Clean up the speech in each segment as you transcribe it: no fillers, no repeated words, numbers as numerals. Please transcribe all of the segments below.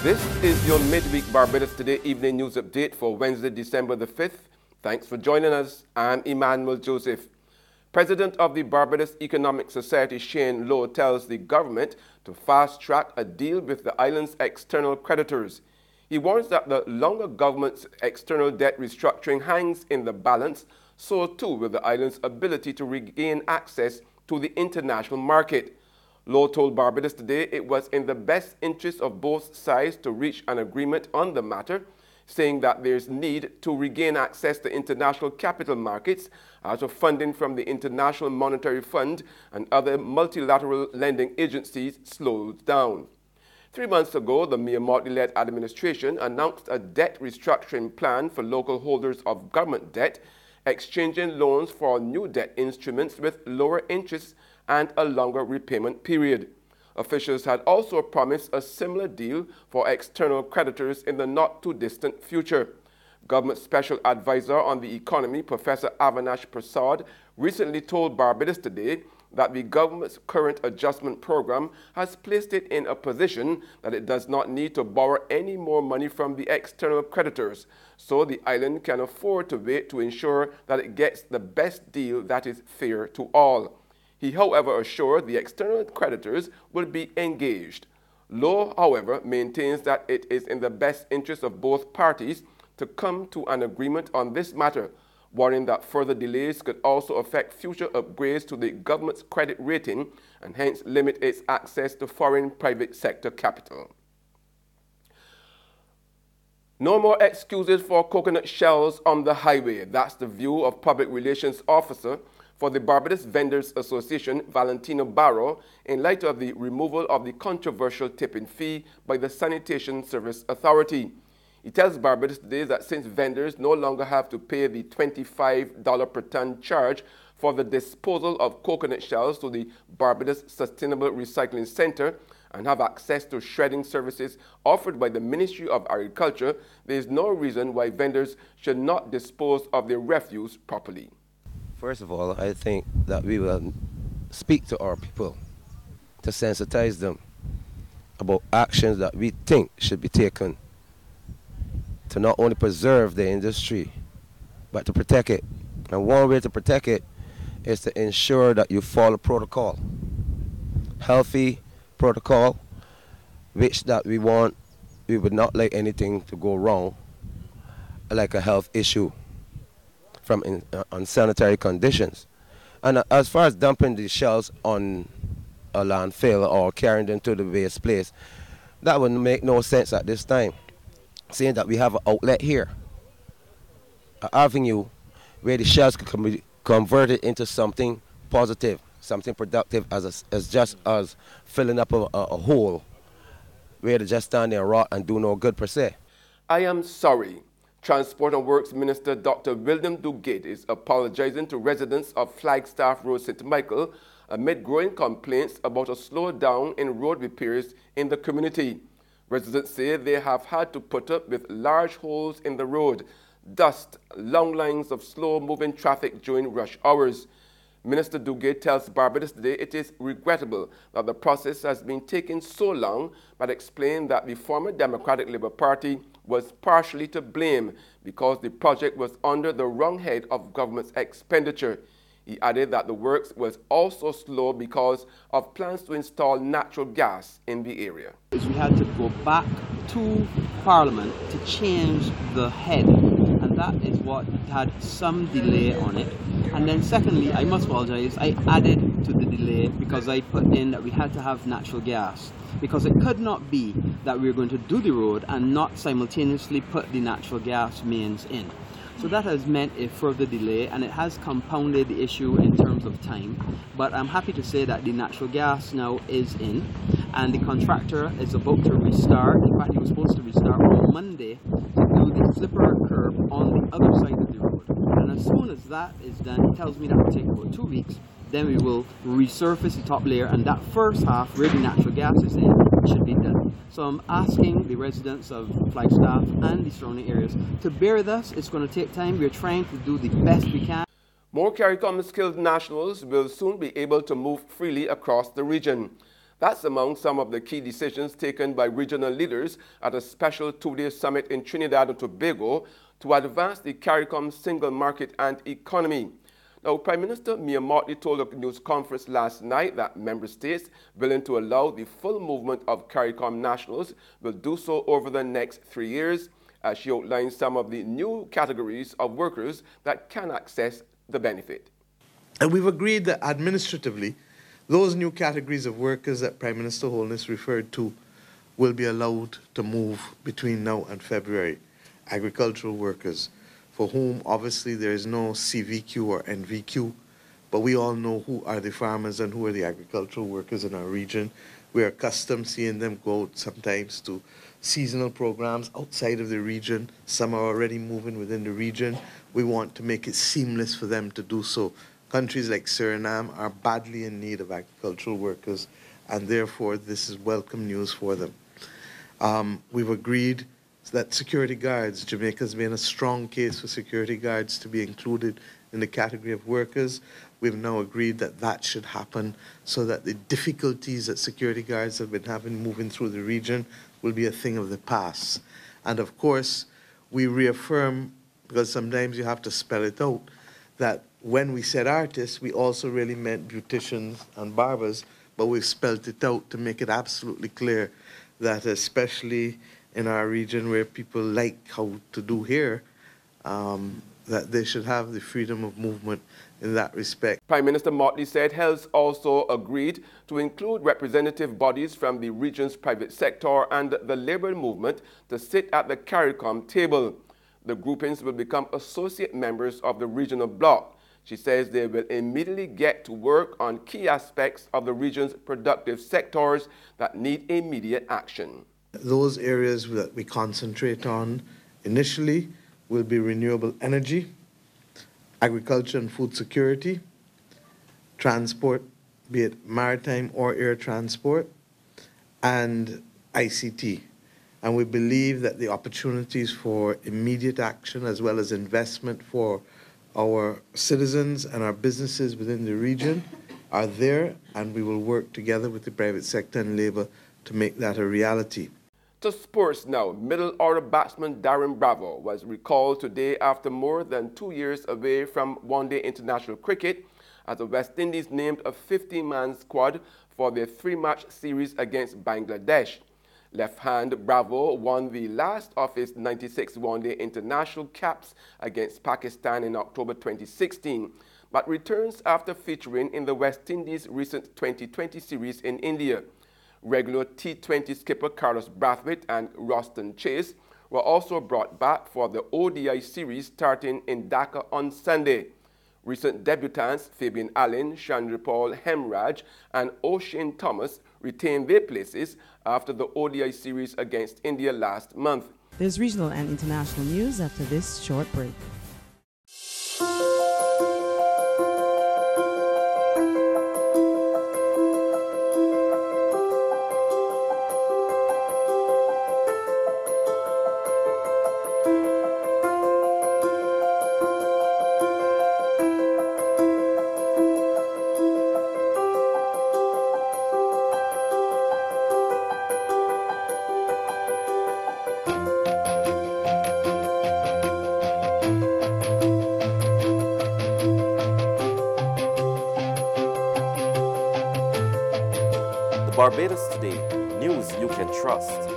This is your midweek Barbados Today Evening News Update for Wednesday, December the 5th. Thanks for joining us. I'm Emmanuel Joseph. President of the Barbados Economic Society, Shane Lowe, tells the government to fast-track a deal with the island's external creditors. He warns that the longer government's external debt restructuring hangs in the balance, so too will the island's ability to regain access to the international market. Lowe told Barbados Today it was in the best interest of both sides to reach an agreement on the matter, saying that there's need to regain access to international capital markets as of funding from the International Monetary Fund and other multilateral lending agencies slows down. 3 months ago, the Mayor Mortley-led administration announced a debt restructuring plan for local holders of government debt, exchanging loans for new debt instruments with lower interest and a longer repayment period. Officials had also promised a similar deal for external creditors in the not-too-distant future. Government Special Advisor on the Economy, Professor Avinash Prasad, recently told Barbados Today that the government's current adjustment program has placed it in a position that it does not need to borrow any more money from the external creditors, so the island can afford to wait to ensure that it gets the best deal that is fair to all. He, however, assured the external creditors will be engaged. Lowe, however, maintains that it is in the best interest of both parties to come to an agreement on this matter, warning that further delays could also affect future upgrades to the government's credit rating and hence limit its access to foreign private sector capital. No more excuses for coconut shells on the highway. That's the view of Public Relations Officer for the Barbados Vendors Association, Valentino Barrow, in light of the removal of the controversial tipping fee by the Sanitation Service Authority. He tells Barbados Today that since vendors no longer have to pay the $25 per ton charge for the disposal of coconut shells to the Barbados Sustainable Recycling Center and have access to shredding services offered by the Ministry of Agriculture, there is no reason why vendors should not dispose of their refuse properly. First of all, I think that we will speak to our people to sensitize them about actions that we think should be taken to not only preserve the industry, but to protect it. And one way to protect it is to ensure that you follow protocol. Healthy protocol, which that we would not like anything to go wrong, like a health issue from unsanitary conditions. And as far as dumping the shells on a landfill or carrying them to the waste place, that would make no sense at this time, saying that we have an outlet here, an avenue where the shells can be converted into something positive, something productive, as just as filling up a hole where they just stand there and rot and do no good per se. I am sorry. Transport and Works Minister Dr. William Dugate is apologizing to residents of Flagstaff Road, St. Michael, amid growing complaints about a slowdown in road repairs in the community. Residents say they have had to put up with large holes in the road, dust, long lines of slow-moving traffic during rush hours. Minister Dugate tells Barbados Today it is regrettable that the process has been taking so long, but explained that the former Democratic Labour Party was partially to blame because the project was under the wrong head of government's expenditure. He added that the works was also slow because of plans to install natural gas in the area. We had to go back to Parliament to change the head, and that is what had some delay on it. And then secondly, I must apologize, I added to the delay because I put in that we had to have natural gas, because it could not be that we were going to do the road and not simultaneously put the natural gas mains in. So that has meant a further delay, and it has compounded the issue in terms of time. But I'm happy to say that the natural gas now is in, and the contractor is about to restart. In fact, he was supposed to restart on Monday to do the slipper curb on the other side of the road. And as soon as that is done, he tells me that will take about 2 weeks. Then we will resurface the top layer, and that first half, where the natural gas is in, should be done. So I'm asking the residents of Flagstaff and the surrounding areas to bear with us. It's going to take time. We're trying to do the best we can. More CARICOM skilled nationals will soon be able to move freely across the region. That's among some of the key decisions taken by regional leaders at a special two-day summit in Trinidad and Tobago to advance the CARICOM single market and economy. Now, Prime Minister Mia Mottley told a news conference last night that member states willing to allow the full movement of CARICOM nationals will do so over the next 3 years, as she outlined some of the new categories of workers that can access the benefit. And we've agreed that administratively, those new categories of workers that Prime Minister Holness referred to will be allowed to move between now and February. Agricultural workers, for whom obviously there is no CVQ or NVQ, but we all know who are the farmers and who are the agricultural workers in our region. We are accustomed seeing them go out sometimes to seasonal programs outside of the region. Some are already moving within the region. We want to make it seamless for them to do so. Countries like Suriname are badly in need of agricultural workers, and therefore this is welcome news for them. We've agreed that security guards, Jamaica's made a strong case for security guards to be included in the category of workers. We've now agreed that that should happen so that the difficulties that security guards have been having moving through the region will be a thing of the past. And of course, we reaffirm, because sometimes you have to spell it out, that when we said artists, we also really meant beauticians and barbers, but we've spelled it out to make it absolutely clear that especially in our region where people like how to do hair, that they should have the freedom of movement in that respect. Prime Minister Mottley said Health also agreed to include representative bodies from the region's private sector and the labour movement to sit at the CARICOM table. The groupings will become associate members of the regional bloc. She says they will immediately get to work on key aspects of the region's productive sectors that need immediate action. Those areas that we concentrate on initially will be renewable energy, agriculture and food security, transport, be it maritime or air transport, and ICT. And we believe that the opportunities for immediate action as well as investment for our citizens and our businesses within the region are there, and we will work together with the private sector and labour to make that a reality. To sports now, middle order batsman Darren Bravo was recalled today after more than 2 years away from one-day international cricket, as the West Indies named a 50-man squad for their 3-match series against Bangladesh. Left-hand Bravo won the last of his 96 one-day international caps against Pakistan in October 2016, but returns after featuring in the West Indies' recent 2020 series in India. Regular T20 skipper Carlos Brathwaite and Roston Chase were also brought back for the ODI series starting in Dhaka on Sunday. Recent debutants Fabian Allen, Chandrapal Hemraj and O'Shane Thomas retained their places after the ODI series against India last month. There's regional and international news after this short break. Barbados Today, news you can trust.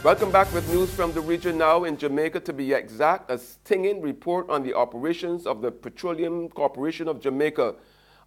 Welcome back with news from the region now. In Jamaica, to be exact, a stinging report on the operations of the Petroleum Corporation of Jamaica.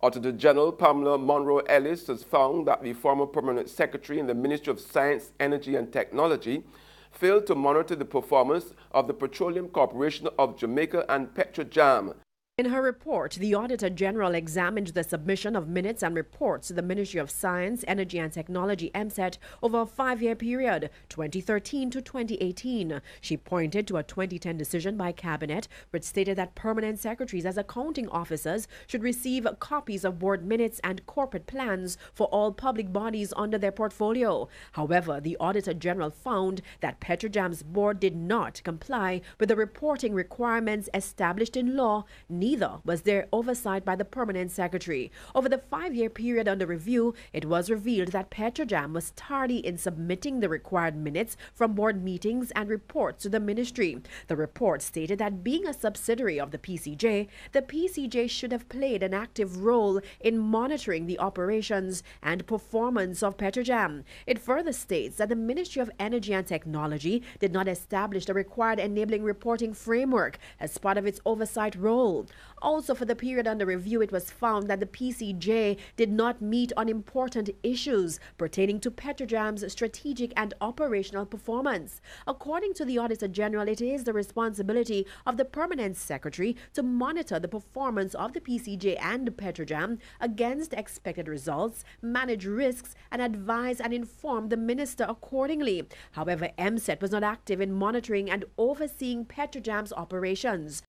Auditor General Pamela Monroe Ellis has found that the former permanent secretary in the Ministry of Science, Energy and Technology failed to monitor the performance of the Petroleum Corporation of Jamaica and Petrojam. In her report, the Auditor General examined the submission of minutes and reports to the Ministry of Science, Energy and Technology (MSET) over a 5-year period, 2013 to 2018. She pointed to a 2010 decision by Cabinet which stated that permanent secretaries as accounting officers should receive copies of board minutes and corporate plans for all public bodies under their portfolio. However, the Auditor General found that Petrojam's board did not comply with the reporting requirements established in law Neither was there oversight by the permanent secretary. Over the 5-year period under review, it was revealed that Petrojam was tardy in submitting the required minutes from board meetings and reports to the ministry. The report stated that being a subsidiary of the PCJ should have played an active role in monitoring the operations and performance of Petrojam. It further states that the Ministry of Energy and Technology did not establish the required enabling reporting framework as part of its oversight role. Also, for the period under review, it was found that the PCJ did not meet on important issues pertaining to Petrojam's strategic and operational performance. According to the Auditor General, it is the responsibility of the Permanent Secretary to monitor the performance of the PCJ and Petrojam against expected results, manage risks, and advise and inform the Minister accordingly. However, MSET was not active in monitoring and overseeing Petrojam's operations.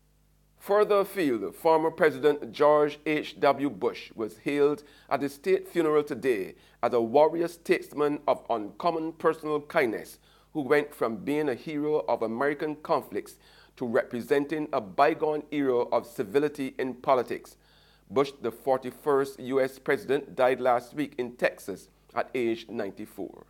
Further afield, former President George H.W. Bush was hailed at his state funeral today as a warrior statesman of uncommon personal kindness who went from being a hero of American conflicts to representing a bygone era of civility in politics. Bush, the 41st U.S. president, died last week in Texas at age 94.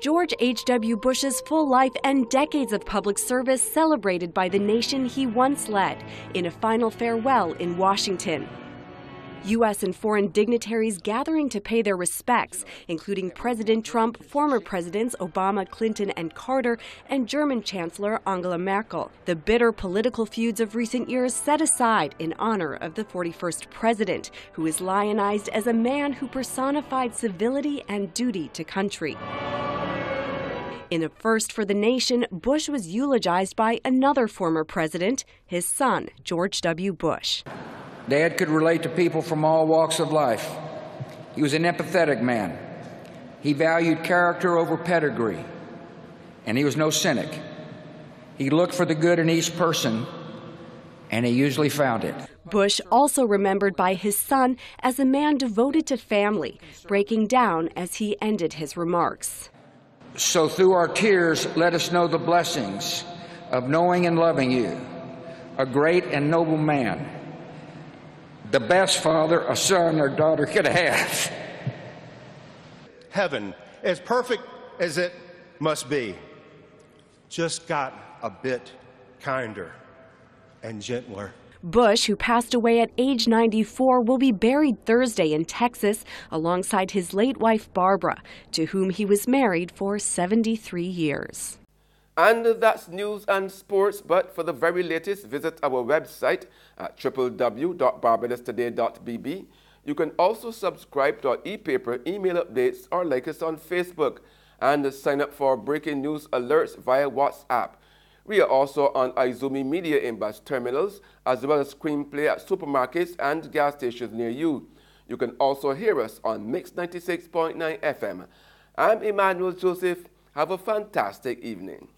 George H.W. Bush's full life and decades of public service celebrated by the nation he once led in a final farewell in Washington. U.S. and foreign dignitaries gathering to pay their respects, including President Trump, former Presidents Obama, Clinton, and Carter, and German Chancellor Angela Merkel. The bitter political feuds of recent years set aside in honor of the 41st president, who is lionized as a man who personified civility and duty to country. In a first for the nation, Bush was eulogized by another former president, his son, George W. Bush. Dad could relate to people from all walks of life. He was an empathetic man. He valued character over pedigree, and he was no cynic. He looked for the good in each person, and he usually found it. Bush also remembered by his son as a man devoted to family, breaking down as he ended his remarks. So through our tears, let us know the blessings of knowing and loving you, a great and noble man, the best father a son or daughter could have. Heaven, as perfect as it must be, just got a bit kinder and gentler. Bush, who passed away at age 94, will be buried Thursday in Texas alongside his late wife Barbara, to whom he was married for 73 years. And that's news and sports, but for the very latest, visit our website at www.barbadostoday.bb. You can also subscribe to our e-paper, email updates, or like us on Facebook, and sign up for breaking news alerts via WhatsApp. We are also on Izumi Media in bus terminals, as well as screenplay at supermarkets and gas stations near you. You can also hear us on Mix 96.9 FM. I'm Emmanuel Joseph. Have a fantastic evening.